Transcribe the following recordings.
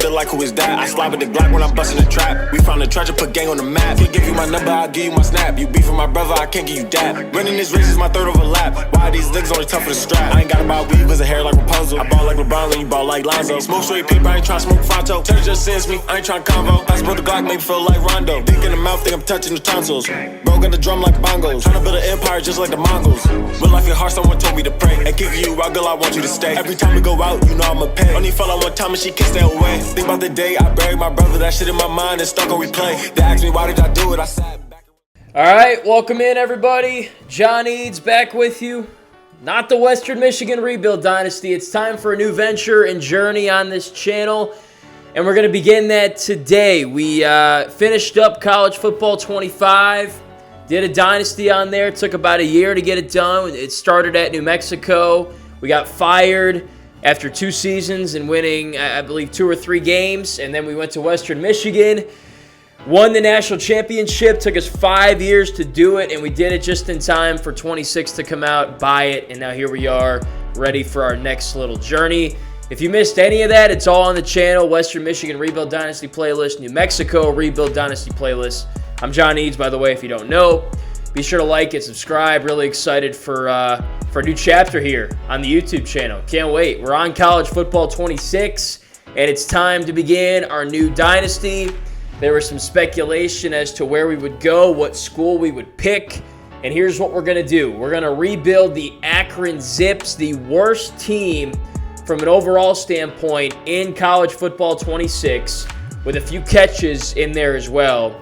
feel like who is that? I slide with the Glock when I'm busting the trap. We found the treasure, put gang on the map. Can't give you my number, I'll give you my snap. You beef with my brother, I can't give you that. Running this race is my third overlap. Why these niggas only tough for the strap? I ain't got about weed, cause the hair like Rapunzel. I ball like LeBron, then you ball like Lonzo. Smoke straight paper, I ain't tryna smoke Fonto. Terry just sends me, I ain't tryna convo. I support the Glock, make me feel like Rondo. Dick in the mouth, think I'm touching the tonsils. Bro got the drum like bongos. Tryna build an empire just like the Mongols. Real life get hard, someone told me to pray. And kick you out, girl, I want you to stay. Every time we go out, you know I'ma pay. Only fell out one time and she kissed that away. Think about the day I buried my brother, that shit in my mind is stuck on replay. They asked me why did I do it, I sat back. All right, welcome in everybody. John Eads back with you. Not the Western Michigan Rebuild Dynasty. It's time for a new venture and journey on this channel, and we're going to begin that today. We finished up College Football 25, did a dynasty on there. It took about a year to get it done. It started at New Mexico. We got fired after 2 seasons and winning, I believe, 2 or 3 games, and then we went to Western Michigan. Won the national championship, took us 5 years to do it, and we did it just in time for 26 to come out, buy it, and now here we are, ready for our next little journey. If you missed any of that, it's all on the channel, Western Michigan Rebuild Dynasty playlist, New Mexico Rebuild Dynasty playlist. I'm John Eads, by the way, if you don't know. Be sure to like it, subscribe. Really excited for a new chapter here on the YouTube channel. Can't wait. We're on College Football 26, and it's time to begin our new dynasty. There was some speculation as to where we would go, what school we would pick, and here's what we're going to do. We're going to rebuild the Akron Zips, the worst team from an overall standpoint in College Football 26, with a few catches in there as well,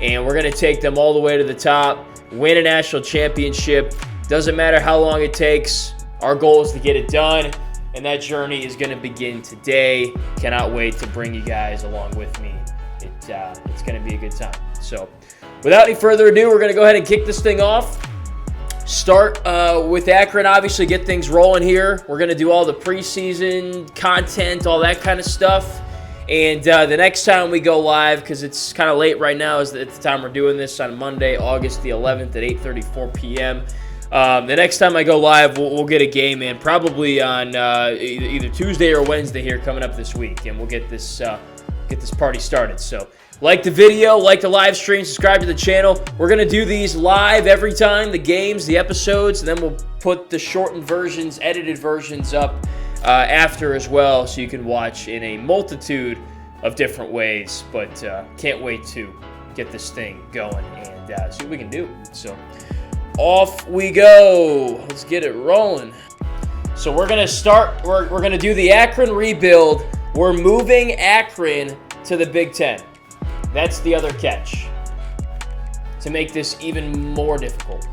and we're going to take them all the way to the top, win a national championship. Doesn't matter how long it takes. Our goal is to get it done, and that journey is going to begin today. Cannot wait to bring you guys along with me. It's going to be a good time. So without any further ado, we're going to go ahead and kick this thing off. Start with Akron, obviously, get things rolling here. We're going to do all the preseason content, all that kind of stuff. And the next time we go live, because it's kind of late right now, is at the time we're doing this on Monday, August the 11th at 8:34 p.m. The next time I go live, we'll get a game in, probably on either Tuesday or Wednesday here coming up this week, and we'll get this party started. So like the video, like the live stream, subscribe to the channel. We're going to do these live every time, the games, the episodes, and then we'll put the shortened versions, edited versions up after as well, so you can watch in a multitude of different ways. But can't wait to get this thing going and see what we can do. So off we go. Let's get it rolling. So we're going to start, we're going to do the Akron rebuild. We're moving Akron to the Big Ten. That's the other catch, to make this even more difficult.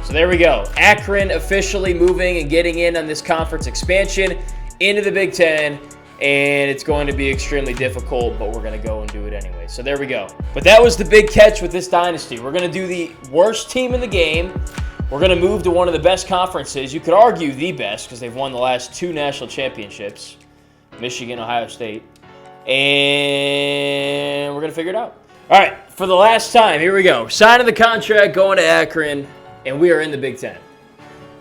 So there we go. Akron officially moving and getting in on this conference expansion into the Big Ten, and it's going to be extremely difficult, but we're going to go and do it anyway. So there we go. But that was the big catch with this dynasty. We're going to do the worst team in the game. We're going to move to one of the best conferences. You could argue the best, because they've won the last 2 national championships, Michigan, Ohio State. And we're going to figure it out. All right, for the last time, here we go. Signing the contract, going to Akron, and we are in the Big Ten.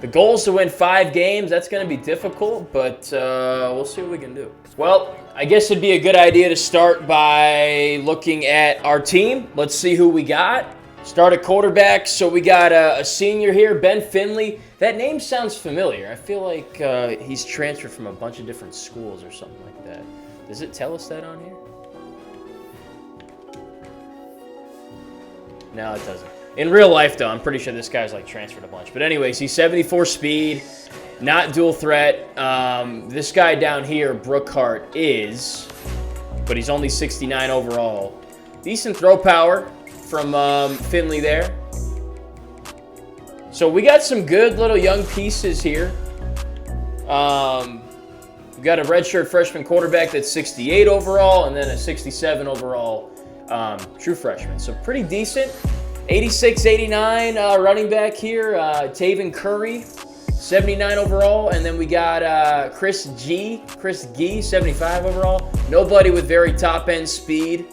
The goal is to win 5 games. That's going to be difficult, but we'll see what we can do. Well, I guess it'd be a good idea to start by looking at our team. Let's see who we got. Start at quarterback. So we got a senior here, Ben Finley. That name sounds familiar. I feel like he's transferred from a bunch of different schools or something like that. Does it tell us that on here? No, it doesn't. In real life, though, I'm pretty sure this guy's like transferred a bunch. But anyways, he's 74 speed, not dual threat. This guy down here, Brookhart, is, but he's only 69 overall. Decent throw power from Finley there. So we got some good little young pieces here. We've got a redshirt freshman quarterback that's 68 overall, and then a 67 overall true freshman. So pretty decent. 86, 89 running back here. Taven Curry, 79 overall. And then we got Chris Gee, 75 overall. Nobody with very top-end speed.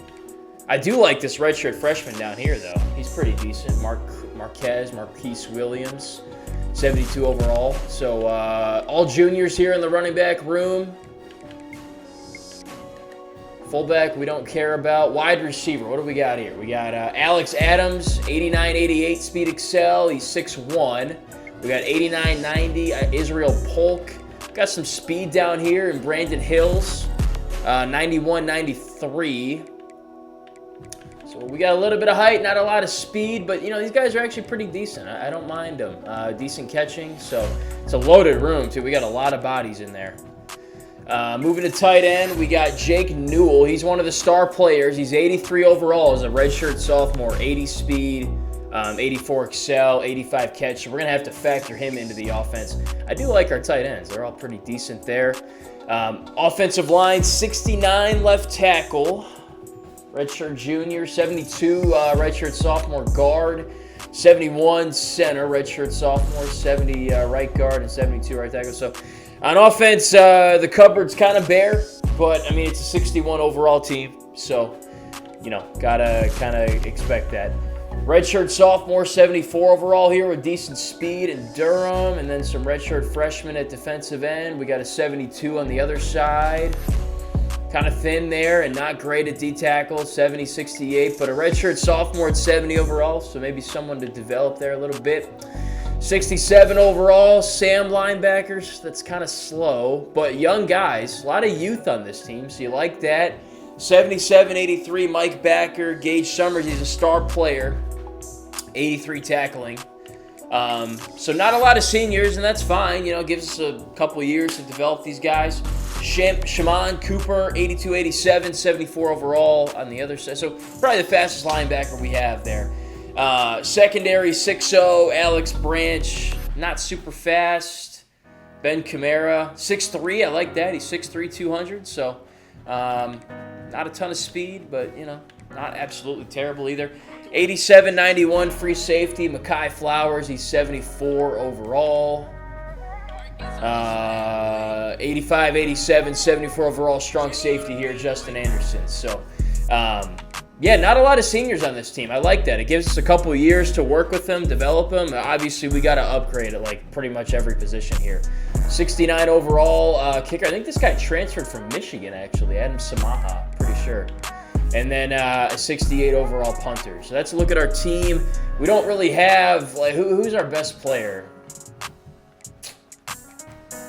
I do like this redshirt freshman down here, though. He's pretty decent. Marquise Williams, 72 overall. So all juniors here in the running back room. Fullback, we don't care about. Wide receiver, what do we got here? We got Alex Adams, 89-88 speed excel. He's 6'1". We got 89-90 Israel Polk. Got some speed down here in Brandon Hills, 91-93. So we got a little bit of height, not a lot of speed, but you know, these guys are actually pretty decent. I don't mind them. Decent catching, so it's a loaded room too. We got a lot of bodies in there. Moving to tight end, we got Jake Newell. He's one of the star players. He's 83 overall as a redshirt sophomore, 80 speed, 84 excel, 85 catch. So we're going to have to factor him into the offense. I do like our tight ends. They're all pretty decent there. Offensive line, 69 left tackle, redshirt junior, 72 redshirt sophomore guard, 71 center, redshirt sophomore, 70 right guard, and 72 right tackle. So on offense, the cupboard's kind of bare, but I mean, it's a 61 overall team, so, you know, gotta kind of expect that. Redshirt sophomore, 74 overall here with decent speed in Durham, and then some redshirt freshmen at defensive end. We got a 72 on the other side. Kind of thin there and not great at D-tackle, 70, 68, but a redshirt sophomore at 70 overall, so maybe someone to develop there a little bit. 67 overall, Sam linebackers. That's kind of slow, but young guys. A lot of youth on this team, so you like that. 77-83, Mike Backer. Gage Summers, he's a star player. 83 tackling. So not a lot of seniors, and that's fine. You know, gives us a couple of years to develop these guys. Shaman Cooper, 82-87, 74 overall on the other side. So probably the fastest linebacker we have there. Secondary, 6'0", Alex Branch, not super fast. Ben Kamara, 6'3", I like that. He's 6'3", 200, so not a ton of speed, but, you know, not absolutely terrible either. 87-91 free safety, Mekhi Flowers, he's 74 overall. 85-87, 74 overall strong safety here, Justin Anderson. So, yeah, not a lot of seniors on this team. I like that. It gives us a couple of years to work with them, develop them. Obviously, we got to upgrade at like pretty much every position here. 69 overall kicker. I think this guy transferred from Michigan, actually. Adam Samaha, pretty sure. And then a 68 overall punter. So let's look at our team. We don't really have, like, who's our best player?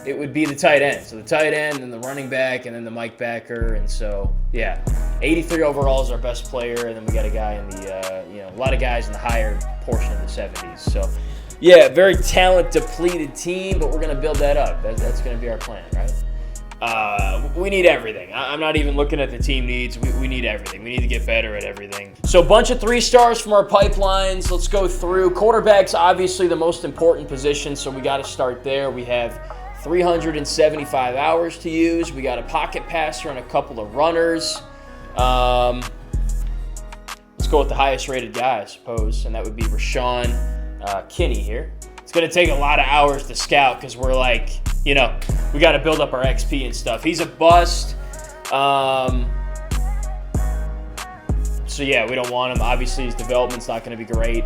It would be the tight end. So the tight end and the running back and then the Mike Backer. And so, yeah, 83 overall is our best player. And then we got a guy in the, you know, a lot of guys in the higher portion of the 70s. So, yeah, very talent depleted team, but we're going to build that up. That's going to be our plan, right? We need everything. I'm not even looking at the team needs. We need everything. We need to get better at everything. So a bunch of 3 stars from our pipelines. Let's go through. Quarterback's obviously the most important position, so we got to start there. We have 375 hours to use. We got a pocket passer and a couple of runners. Let's go with the highest rated guy, I suppose, and that would be Rashawn Kinney here. It's going to take a lot of hours to scout because we're like, you know, we got to build up our XP and stuff. He's a bust. So, yeah, we don't want him. Obviously, his development's not going to be great.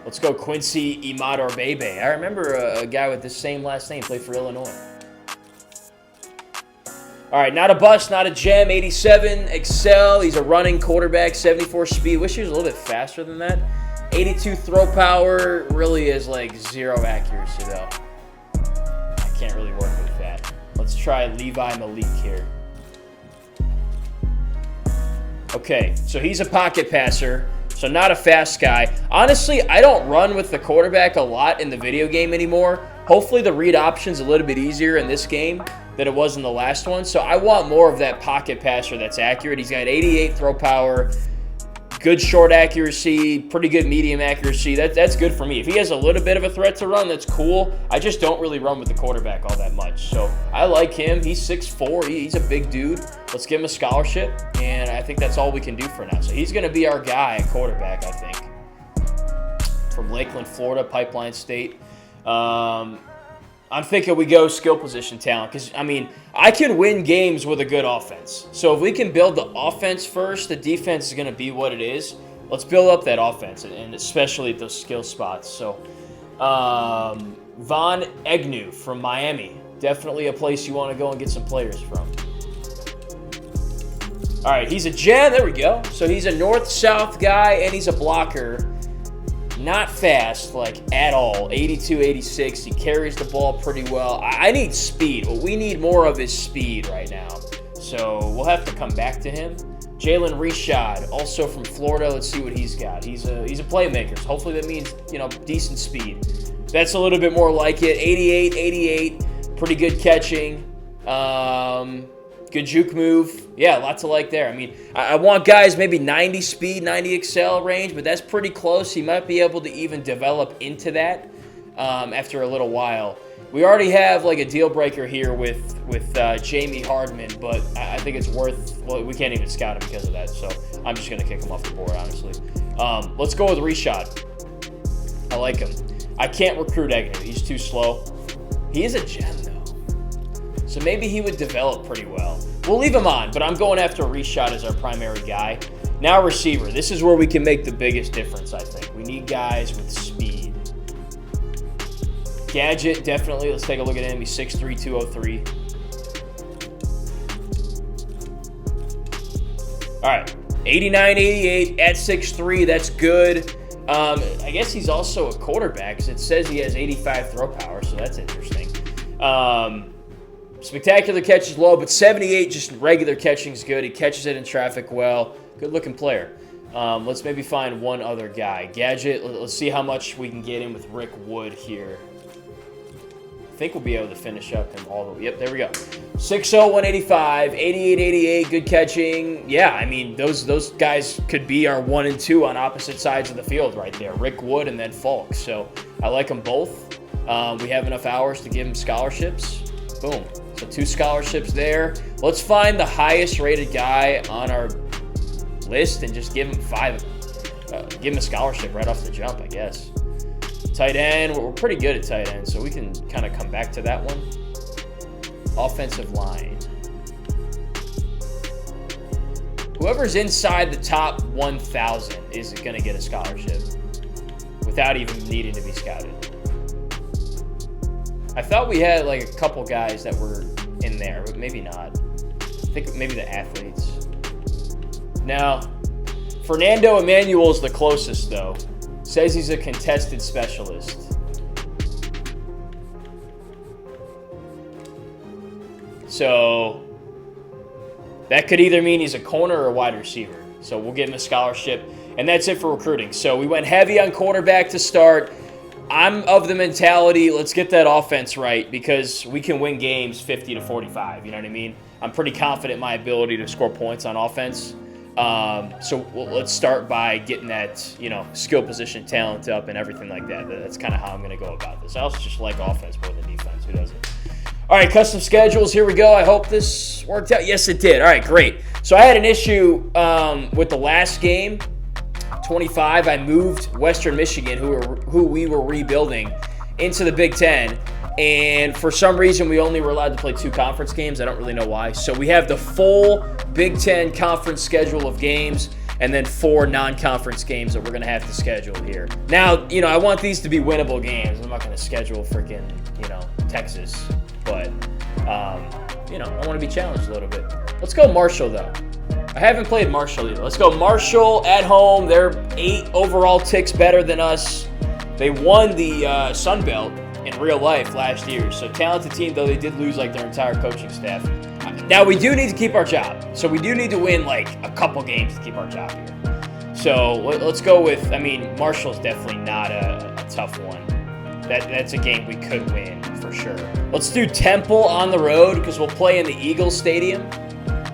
Let's go Quincy Imador-Bebe. I remember a guy with the same last name played for Illinois. All right, not a bust, not a gem. 87 excel. He's a running quarterback, 74 speed. Wish he was a little bit faster than that. 82 throw power. Really is like 0 accuracy, though. I can't really work with that. Let's try Levi Malik here. Okay, so he's a pocket passer. So not a fast guy. Honestly, I don't run with the quarterback a lot in the video game anymore. Hopefully the read option's a little bit easier in this game than it was in the last one. So I want more of that pocket passer that's accurate. He's got 88 throw power, good short accuracy, pretty good medium accuracy. That's good for me. If he has a little bit of a threat to run, that's cool. I just don't really run with the quarterback all that much. So I like him. He's 6'4". He's a big dude. Let's give him a scholarship, and I think that's all we can do for now. So he's going to be our guy at quarterback, I think. From Lakeland, Florida, Pipeline State. I'm thinking we go skill position talent because, I mean, I can win games with a good offense. So if we can build the offense first, the defense is going to be what it is. Let's build up that offense, and especially at those skill spots. So Von Egnew from Miami. Definitely a place you want to go and get some players from. All right, he's a gem. There we go. So he's a north-south guy, and he's a blocker. Not fast, like, at all. 82, 86. He carries the ball pretty well. I need speed. What we need more of is speed right now. So we'll have to come back to him. Jalen Reshad, also from Florida. Let's see what he's got. He's a playmaker. So hopefully that means, decent speed. That's a little bit more like it. 88, 88. Pretty good catching. Good juke move. Yeah, lots to like there. I mean, I want guys maybe 90 speed, 90 excel range, but that's pretty close. He might be able to even develop into that after a little while. We already have like a deal breaker here with Jamie Hardman, but I think it's worth. Well, we can't even scout him because of that, so I'm just gonna kick him off the board, honestly. Let's go with Reshad. I like him. I can't recruit Agnew. He's too slow. He is a gem though. So maybe he would develop pretty well. We'll leave him on, but I'm going after Reshad as our primary guy. Now receiver. This is where we can make the biggest difference, I think. We need guys with speed. Gadget, definitely. Let's take a look at him. He's 6'3", 203. All right. 89, 88 at 6'3". That's good. I guess he's also a quarterback because it says he has 85 throw power, so that's interesting. Spectacular catch is low, but 78 just regular catching is good. He catches it in traffic well. Good-looking player. Let's maybe find one other guy. Gadget, let's see how much we can get in with Rick Wood here. I think we'll be able to finish up him all the way. Yep, there we go. 6'0", 185, 88, 88, good catching. Yeah, I mean, those guys could be our 1 and 2 on opposite sides of the field right there. Rick Wood and then Falk. So I like them both. We have enough hours to give them scholarships. Boom. So 2 scholarships there. Let's find the highest rated guy on our list and just give him 5. Give him a scholarship right off the jump, I guess. Tight end. We're pretty good at tight end, so we can kind of come back to that one. Offensive line. Whoever's inside the top 1,000 is going to get a scholarship without even needing to be scouted. I thought we had like a couple guys that were in there, but maybe not. I think maybe the athletes. Now, Fernando Emmanuel's the closest, though. Says he's a contested specialist. So that could either mean he's a corner or a wide receiver. So we'll give him a scholarship. And that's it for recruiting. So we went heavy on quarterback to start. I'm of the mentality, let's get that offense right because we can win games 50 to 45. You know what I mean? I'm pretty confident in my ability to score points on offense. So let's start by getting that, skill position talent up and everything like that. That's kind of how I'm going to go about this. I also just like offense more than defense. Who doesn't? All right, custom schedules. Here we go. I hope this worked out. Yes, it did. All right, great. So I had an issue with the last game. 25, I moved Western Michigan, who we were rebuilding, into the Big Ten. And for some reason, we only were allowed to play 2 conference games. I don't really know why. So we have the full Big Ten conference schedule of games and then 4 non-conference games that we're going to have to schedule here. Now, I want these to be winnable games. I'm not going to schedule freaking, Texas. But, I want to be challenged a little bit. Let's go Marshall, though. I haven't played Marshall either. Let's go Marshall at home. They're 8 overall ticks better than us. They won the Sun Belt in real life last year. So talented team, though they did lose like their entire coaching staff. Now we do need to keep our job. So we do need to win like a couple games to keep our job here. So let's go with, Marshall's definitely not a tough one. That's a game we could win for sure. Let's do Temple on the road because we'll play in the Eagles Stadium.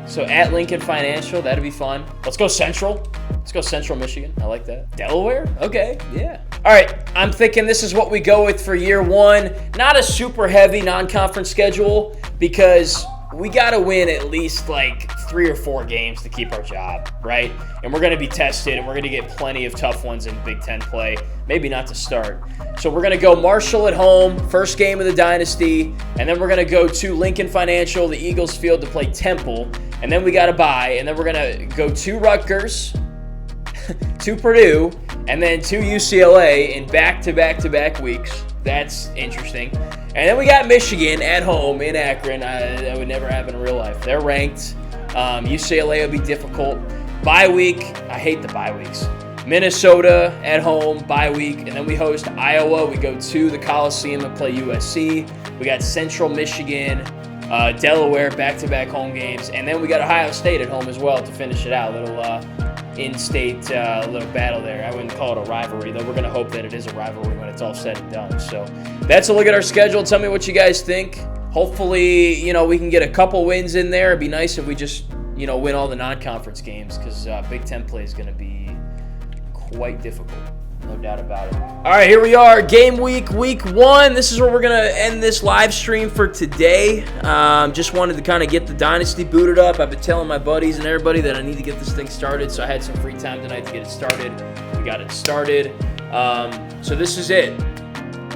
So at Lincoln Financial, that'd be fun. Let's go Central. Let's go Central Michigan. I like that. Delaware? Okay, yeah. All right, I'm thinking this is what we go with for year 1. Not a super heavy non-conference schedule because we got to win at least like 3 or 4 games to keep our job, right? And we're going to be tested, and we're going to get plenty of tough ones in Big Ten play. Maybe not to start. So we're going to go Marshall at home, first game of the Dynasty, and then we're going to go to Lincoln Financial, the Eagles Field, to play Temple, and then we got to bye, and then we're going to go to Rutgers, to Purdue, and then to UCLA in back-to-back-to-back weeks. That's interesting. And then we got Michigan at home in Akron. That would never happen in real life. They're ranked. UCLA will be difficult. Bye week, I hate the bye weeks. Minnesota at home, bye week, and then we host Iowa. We go to the Coliseum and play USC. We got Central Michigan, Delaware, back-to-back home games, and then we got Ohio State at home as well to finish it out. Little in-state little battle there. I wouldn't call it a rivalry, though. We're going to hope that it is a rivalry when it's all said and done. So that's a look at our schedule. Tell me what you guys think. Hopefully, we can get a couple wins in there. It'd be nice if we just, win all the non-conference games, because Big Ten play is going to be quite difficult. No doubt about it. All right, here we are. Game week 1. This is where we're going to end this live stream for today. Just wanted to kind of get the Dynasty booted up. I've been telling my buddies and everybody that I need to get this thing started, so I had some free time tonight to get it started. We got it started. So this is it.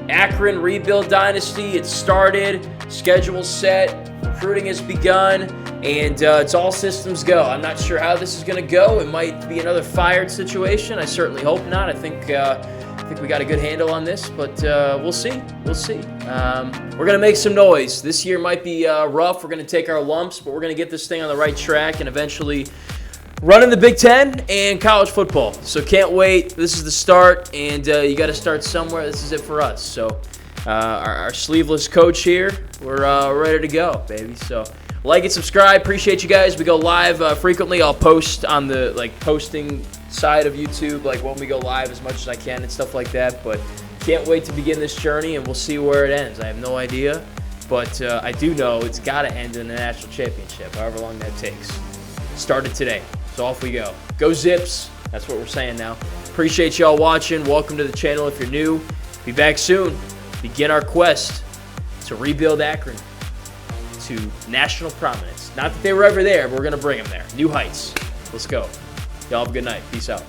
Akron Rebuild Dynasty. It started. Schedule set. Recruiting has begun. And it's all systems go. I'm not sure how this is going to go. It might be another fired situation. I certainly hope not. I think we got a good handle on this, but we'll see. We'll see. We're going to make some noise. This year might be rough. We're going to take our lumps, but we're going to get this thing on the right track and eventually run in the Big Ten and college football. So can't wait. This is the start, and you got to start somewhere. This is it for us. So our sleeveless coach here, we're ready to go, baby. So like and subscribe. Appreciate you guys. We go live frequently. I'll post on the posting side of YouTube when we go live as much as I can and stuff like that. But can't wait to begin this journey, and we'll see where it ends. I have no idea, but I do know it's got to end in the national championship, however long that takes. Started today, so off we go. Go Zips. That's what we're saying now. Appreciate y'all watching. Welcome to the channel if you're new. Be back soon. Begin our quest to rebuild Akron to national prominence. Not that they were ever there, but we're going to bring them there. New heights. Let's go. Y'all have a good night. Peace out.